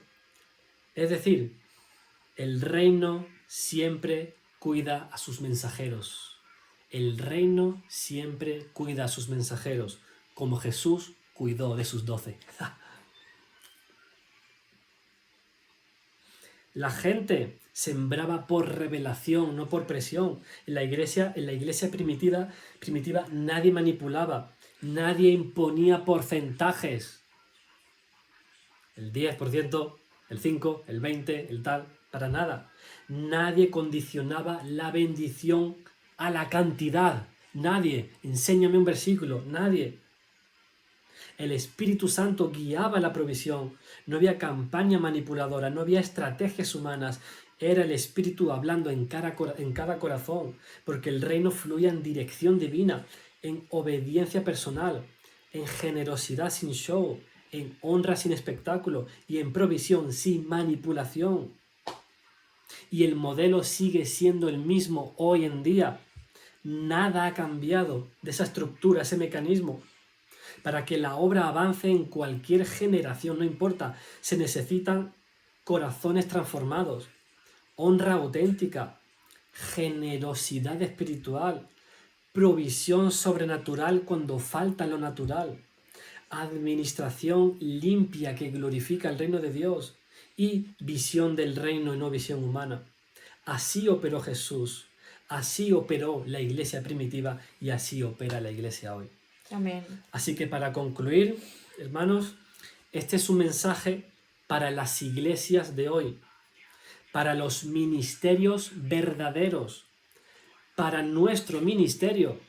El reino siempre cuida a sus mensajeros. El reino siempre cuida a sus mensajeros, como Jesús cuidó de sus 12. La gente sembraba por revelación, no por presión. En la iglesia primitiva nadie manipulaba, nadie imponía porcentajes. El 10%, el 5%, el 20%, el tal, para nada. Nadie condicionaba la bendición a la cantidad. Nadie. Enséñame un versículo. Nadie. El Espíritu Santo guiaba la provisión. No había campaña manipuladora, no había estrategias humanas. Era el Espíritu hablando en cada corazón, porque el reino fluía en dirección divina, en obediencia personal, en generosidad sin show, en honra sin espectáculo y en provisión sin manipulación. Y el modelo sigue siendo el mismo hoy en día. Nada ha cambiado de esa estructura, ese mecanismo. Para que la obra avance en cualquier generación, no importa, se necesitan corazones transformados, honra auténtica, generosidad espiritual, provisión sobrenatural cuando falta lo natural, administración limpia que glorifica el reino de Dios y visión del reino y no visión humana. Así operó Jesús, así operó la iglesia primitiva y así opera la iglesia hoy. Amén. Así que para concluir, hermanos, este es un mensaje para las iglesias de hoy, para los ministerios verdaderos, para nuestro ministerio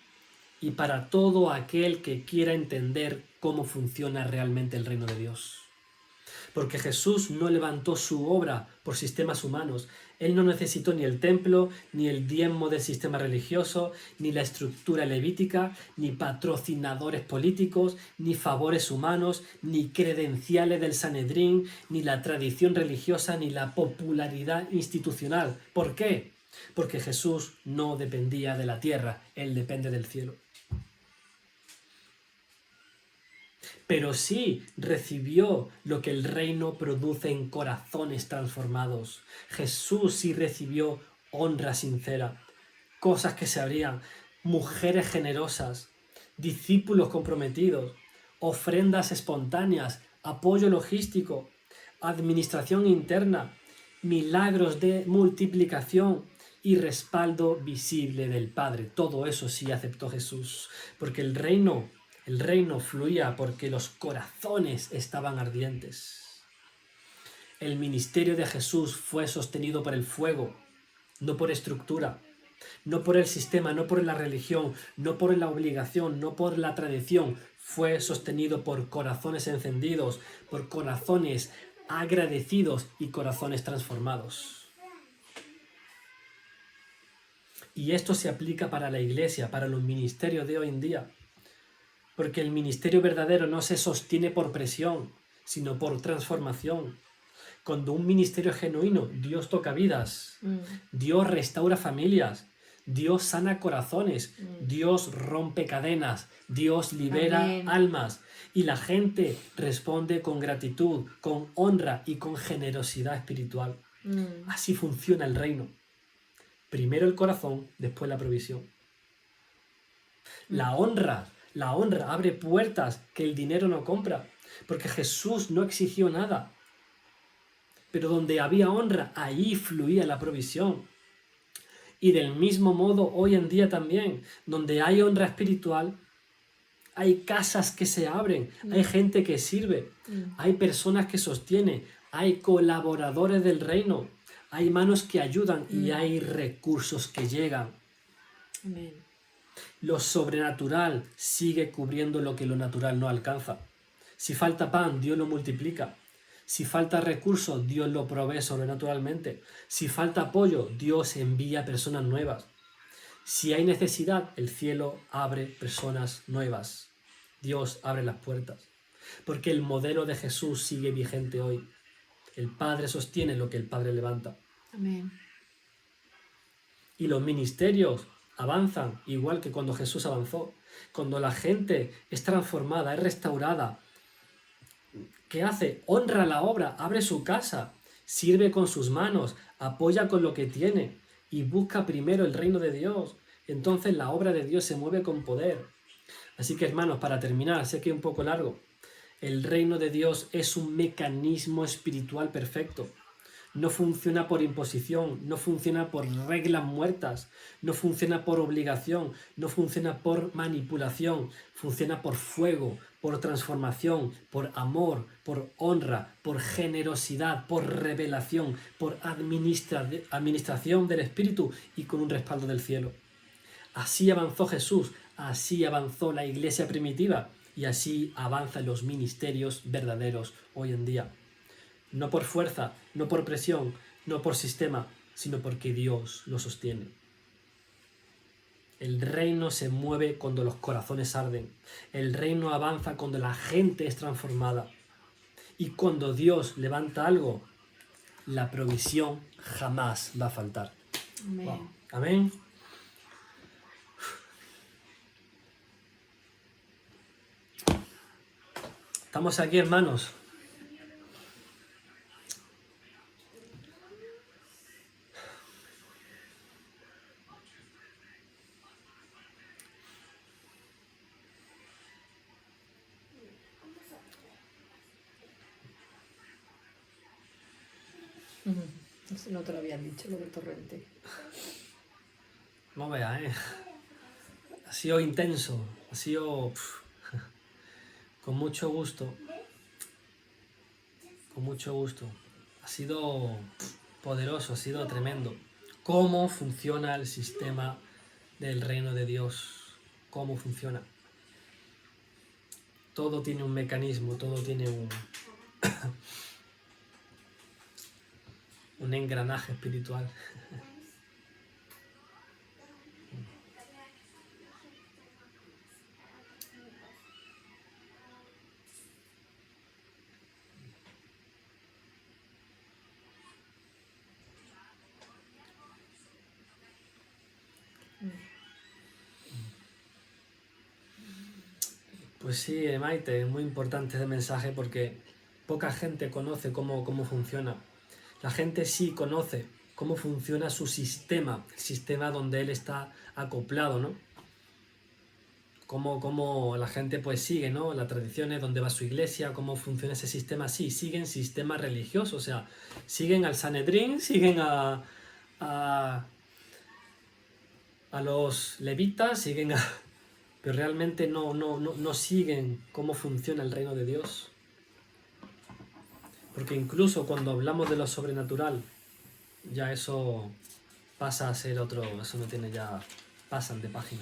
y para todo aquel que quiera entender cómo funciona realmente el reino de Dios. Porque Jesús no levantó su obra por sistemas humanos. Él no necesitó ni el templo, ni el diezmo del sistema religioso, ni la estructura levítica, ni patrocinadores políticos, ni favores humanos, ni credenciales del Sanedrín, ni la tradición religiosa, ni la popularidad institucional. ¿Por qué? Porque Jesús no dependía de la tierra, Él depende del cielo. Pero sí recibió lo que el reino produce en corazones transformados. Jesús sí recibió honra sincera, cosas que se abrían, mujeres generosas, discípulos comprometidos, ofrendas espontáneas, apoyo logístico, administración interna, milagros de multiplicación y respaldo visible del Padre. Todo eso sí aceptó Jesús, porque el reino fluía porque los corazones estaban ardientes. El ministerio de Jesús fue sostenido por el fuego, no por estructura, no por el sistema, no por la religión, no por la obligación, no por la tradición. Fue sostenido por corazones encendidos, por corazones agradecidos y corazones transformados. Y esto se aplica para la iglesia, para los ministerios de hoy en día. Porque el ministerio verdadero no se sostiene por presión, sino por transformación. Cuando un ministerio es genuino, Dios toca vidas, Mm. Dios restaura familias, Dios sana corazones, Mm. Dios rompe cadenas, Dios libera Amén. almas y la gente responde con gratitud, con honra y con generosidad espiritual. Mm. Así funciona el reino. Primero el corazón, después la provisión. La honra abre puertas que el dinero no compra, porque Jesús no exigió nada. Pero donde había honra, ahí fluía la provisión. Y del mismo modo, hoy en día también, donde hay honra espiritual, hay casas que se abren, hay gente que sirve, hay personas que sostienen, hay colaboradores del reino, hay manos que ayudan y hay recursos que llegan. Amén. Lo sobrenatural sigue cubriendo lo que lo natural no alcanza. Si falta pan, Dios lo multiplica. Si falta recursos, Dios lo provee sobrenaturalmente. Si falta apoyo, Dios envía personas nuevas. Si hay necesidad, el cielo abre personas nuevas. Dios abre las puertas. Porque el modelo de Jesús sigue vigente hoy. El Padre sostiene lo que el Padre levanta. Amén. Y los ministerios avanzan igual que cuando Jesús avanzó. Cuando la gente es transformada, es restaurada, ¿qué hace? Honra la obra, abre su casa, sirve con sus manos, apoya con lo que tiene y busca primero el reino de Dios. Entonces la obra de Dios se mueve con poder. Así que hermanos, para terminar, sé que es un poco largo, el reino de Dios es un mecanismo espiritual perfecto. No funciona por imposición, no funciona por reglas muertas, no funciona por obligación, no funciona por manipulación, funciona por fuego, por transformación, por amor, por honra, por generosidad, por revelación, por administración del Espíritu y con un respaldo del cielo. Así avanzó Jesús, así avanzó la iglesia primitiva y así avanzan los ministerios verdaderos hoy en día. No por fuerza, no por presión, no por sistema, sino porque Dios lo sostiene. El reino se mueve cuando los corazones arden. El reino avanza cuando la gente es transformada. Y cuando Dios levanta algo, la provisión jamás va a faltar. Amén. Wow. Amén. Estamos aquí, hermanos. Eso no te lo habían dicho, lo del torrente. No veas, ha sido intenso, ha sido con mucho gusto, ha sido poderoso, ha sido tremendo. ¿Cómo funciona el sistema del reino de Dios? ¿Cómo funciona? Todo tiene un mecanismo, todo tiene un engranaje espiritual. Pues sí, Maite, es muy importante este mensaje porque poca gente conoce cómo funciona. La gente sí conoce cómo funciona su sistema, el sistema donde él está acoplado, ¿no? Cómo la gente pues sigue, ¿no? Las tradiciones, dónde va su iglesia, cómo funciona ese sistema. Sí, siguen sistemas religiosos, o sea, siguen al Sanedrín, siguen a los levitas, siguen a... pero realmente no siguen cómo funciona el reino de Dios. Porque incluso cuando hablamos de lo sobrenatural, ya eso pasa a ser otro, eso no tiene ya, pasan de página.